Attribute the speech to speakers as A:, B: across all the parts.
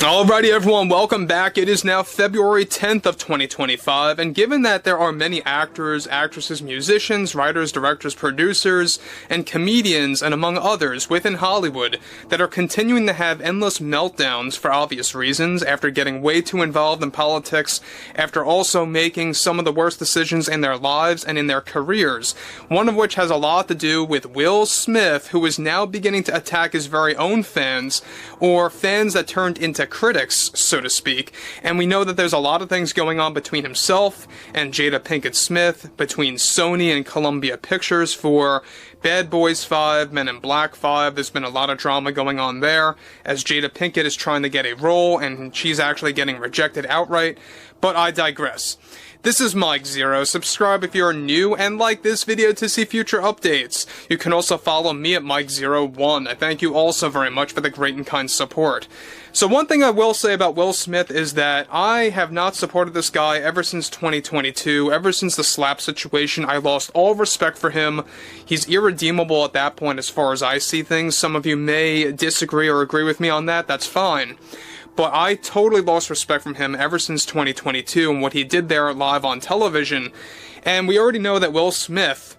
A: Alrighty everyone, welcome back. It is now February 10th of 2025, and given that there are many actors, actresses, musicians, writers, directors, producers, and comedians, and among others, within Hollywood, that are continuing to have endless meltdowns for obvious reasons, after getting way too involved in politics, after also making some of the worst decisions in their lives and in their careers, one of which has a lot to do with Will Smith, who is now beginning to attack his very own fans, or fans that turned into critics, so to speak, and we know that there's a lot of things going on between himself and Jada Pinkett Smith, between Sony and Columbia Pictures for Bad Boys 5, Men in Black 5, there's been a lot of drama going on there, as Jada Pinkett is trying to get a role, and she's actually getting rejected outright, but I digress. This is Mike Zero. Subscribe if you're new, and like this video to see future updates. You can also follow me at Mike01. I thank you also very much for the great and kind support. So one thing I will say about Will Smith is that I have not supported this guy ever since 2022, ever since the slap situation. I lost all respect for him. He's irredeemable at that point as far as I see things. Some of you may disagree or agree with me on that, that's fine. But I totally lost respect from him ever since 2022 and what he did there live on television. And we already know that Will Smith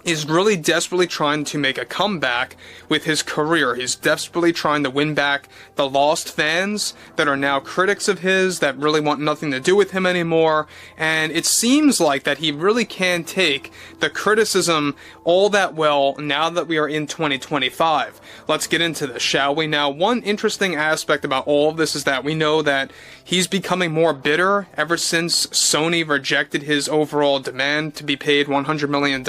A: is really desperately trying to make a comeback with his career. He's desperately trying to win back the lost fans that are now critics of his, that really want nothing to do with him anymore, and it seems like that he really can take the criticism all that well now that we are in 2025. Let's get into this, shall we? Now, one interesting aspect about all of this is that we know that he's becoming more bitter ever since Sony rejected his overall demand to be paid $100 million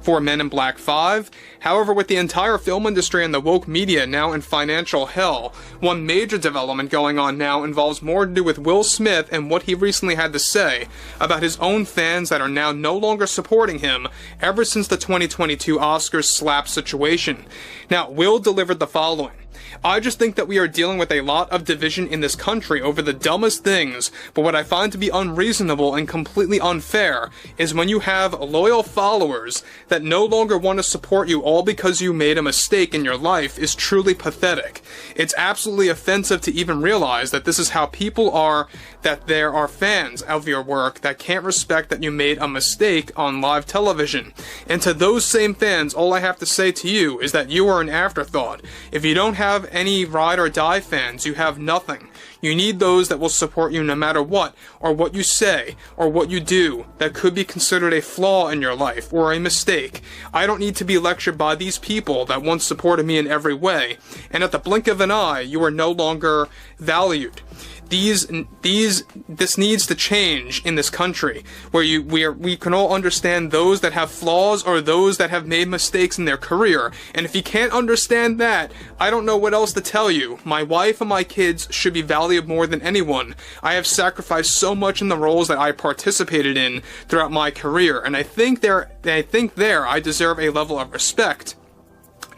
A: for Men in Black 5. However, with the entire film industry and the woke media now in financial hell, one major development going on now involves more to do with Will Smith and what he recently had to say about his own fans that are now no longer supporting him ever since the 2022 Oscars slap situation. Now, Will delivered the following. I just think that we are dealing with a lot of division in this country over the dumbest things, but what I find to be unreasonable and completely unfair is when you have loyal followers that no longer want to support you all because you made a mistake in your life is truly pathetic. It's absolutely offensive to even realize that this is how people are, that there are fans of your work that can't respect that you made a mistake on live television. And to those same fans, all I have to say to you is that you are an afterthought. If you don't have any ride or die fans, you have nothing. You need those that will support you no matter what, or what you say, or what you do, that could be considered a flaw in your life, or a mistake. I don't need to be lectured by these people that once supported me in every way, and at the blink of an eye, you are no longer valued. This needs to change in this country, where we can all understand those that have flaws or those that have made mistakes in their career. And if you can't understand that, I don't know what else to tell you. My wife and my kids should be valued more than anyone. I have sacrificed so much in the roles that I participated in throughout my career, and I think there I deserve a level of respect.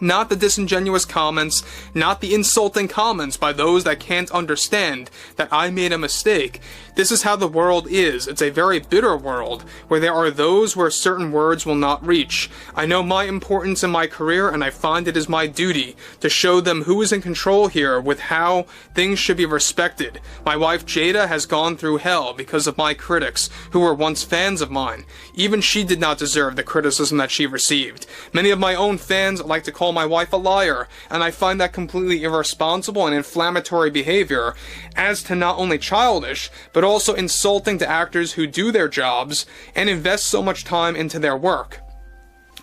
A: Not the disingenuous comments, not the insulting comments by those that can't understand that I made a mistake. This is how the world is. It's a very bitter world, where there are those where certain words will not reach. I know my importance in my career, and I find it is my duty to show them who is in control here with how things should be respected. My wife Jada has gone through hell because of my critics, who were once fans of mine. Even she did not deserve the criticism that she received. Many of my own fans like to call my wife a liar, and I find that completely irresponsible and inflammatory behavior, as to not only childish, but also insulting to actors who do their jobs and invest so much time into their work.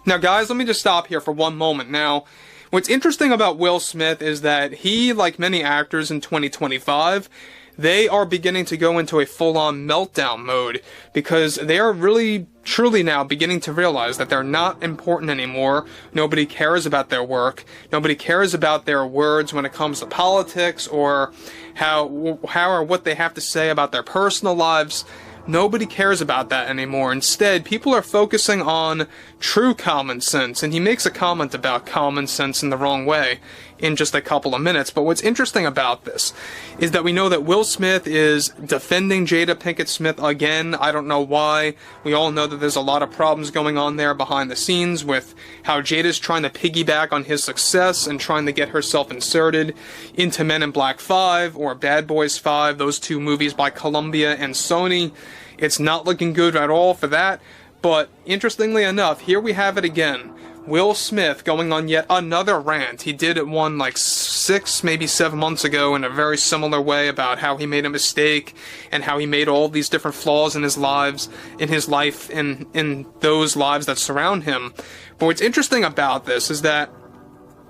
A: Now guys, let me just stop here for one moment. Now, what's interesting about Will Smith is that he, like many actors in 2025, they are beginning to go into a full-on meltdown mode, because they are really truly now beginning to realize that they're not important anymore. Nobody cares about their work. Nobody cares about their words when it comes to politics, or how or what they have to say about their personal lives. Nobody cares about that anymore. Instead, people are focusing on true common sense, and he makes a comment about common sense in the wrong way. in just a couple of minutes. But what's interesting about this is that we know that Will Smith is defending Jada Pinkett Smith again. I don't know why. We all know that there's a lot of problems going on there behind the scenes with how Jada's trying to piggyback on his success and trying to get herself inserted into Men in Black 5 or Bad Boys 5, those two movies by Columbia and Sony. It's not looking good at all for that. But interestingly enough, here we have it again. Will Smith going on yet another rant. He did it one like 6, maybe 7 months ago in a very similar way about how he made a mistake and how he made all these different flaws in his life, in those lives that surround him. But what's interesting about this is that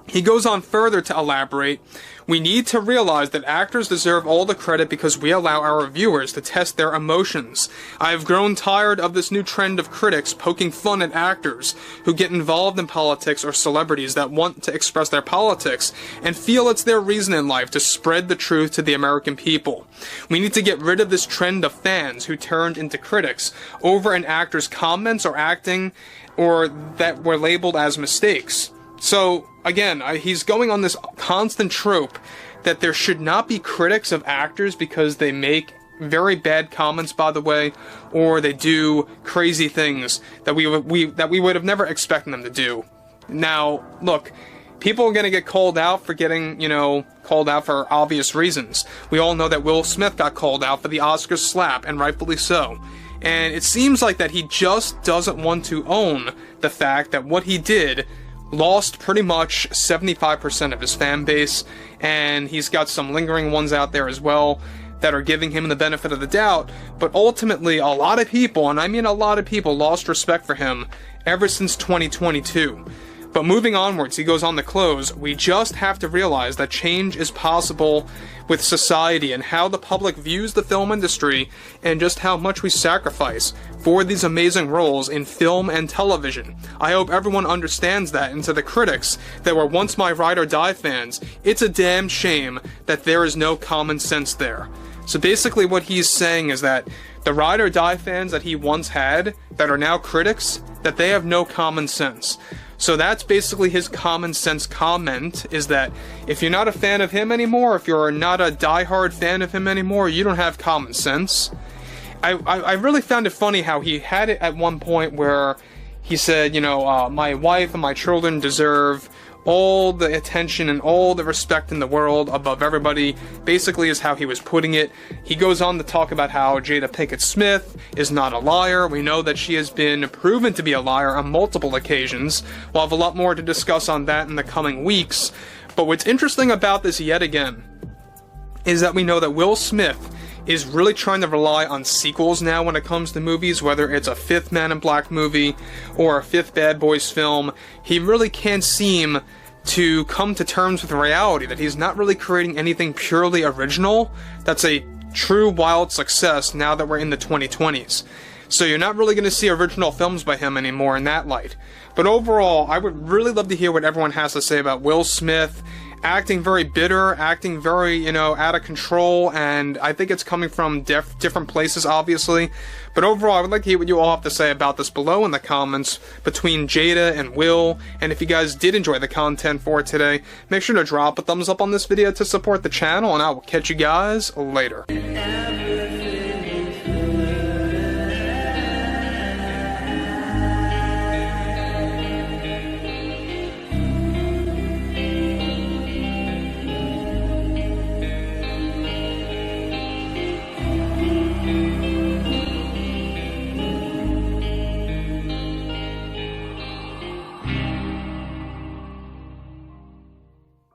A: he goes on further to elaborate. We need to realize that actors deserve all the credit because we allow our viewers to test their emotions. I have grown tired of this new trend of critics poking fun at actors who get involved in politics or celebrities that want to express their politics and feel it's their reason in life to spread the truth to the American people. We need to get rid of this trend of fans who turned into critics over an actor's comments or acting or that were labeled as mistakes. So, again, he's going on this constant trope that there should not be critics of actors because they make very bad comments, by the way, or they do crazy things that we would have never expected them to do. Now, look, people are going to get called out for getting, called out for obvious reasons. We all know that Will Smith got called out for the Oscars slap, and rightfully so. And it seems like that he just doesn't want to own the fact that what he did lost pretty much 75% of his fan base, and he's got some lingering ones out there as well that are giving him the benefit of the doubt, but ultimately a lot of people, and I mean a lot of people, lost respect for him ever since 2022. But moving onwards, he goes on to close, we just have to realize that change is possible with society and how the public views the film industry and just how much we sacrifice for these amazing roles in film and television. I hope everyone understands that, and to the critics that were once my Ride or Die fans, it's a damn shame that there is no common sense there. So basically what he's saying is that the Ride or Die fans that he once had, that are now critics, that they have no common sense. So that's basically his common sense comment, is that if you're not a fan of him anymore, if you're not a diehard fan of him anymore, you don't have common sense. I really found it funny how he had it at one point where he said, my wife and my children deserve all the attention and all the respect in the world above everybody, basically is how he was putting it. He goes on to talk about how Jada Pinkett Smith is not a liar. We know that she has been proven to be a liar on multiple occasions. We'll have a lot more to discuss on that in the coming weeks. But what's interesting about this yet again is that we know that Will Smith is really trying to rely on sequels now when it comes to movies, whether it's a 5th Man in Black movie or a 5th Bad Boys film. He really can't seem to come to terms with reality, that he's not really creating anything purely original that's a true wild success now that we're in the 2020s. So you're not really going to see original films by him anymore in that light. But overall, I would really love to hear what everyone has to say about Will Smith acting very bitter, acting very, out of control, and I think it's coming from different places, obviously. But overall, I would like to hear what you all have to say about this below in the comments between Jada and Will. And if you guys did enjoy the content for today, make sure to drop a thumbs up on this video to support the channel, and I will catch you guys later.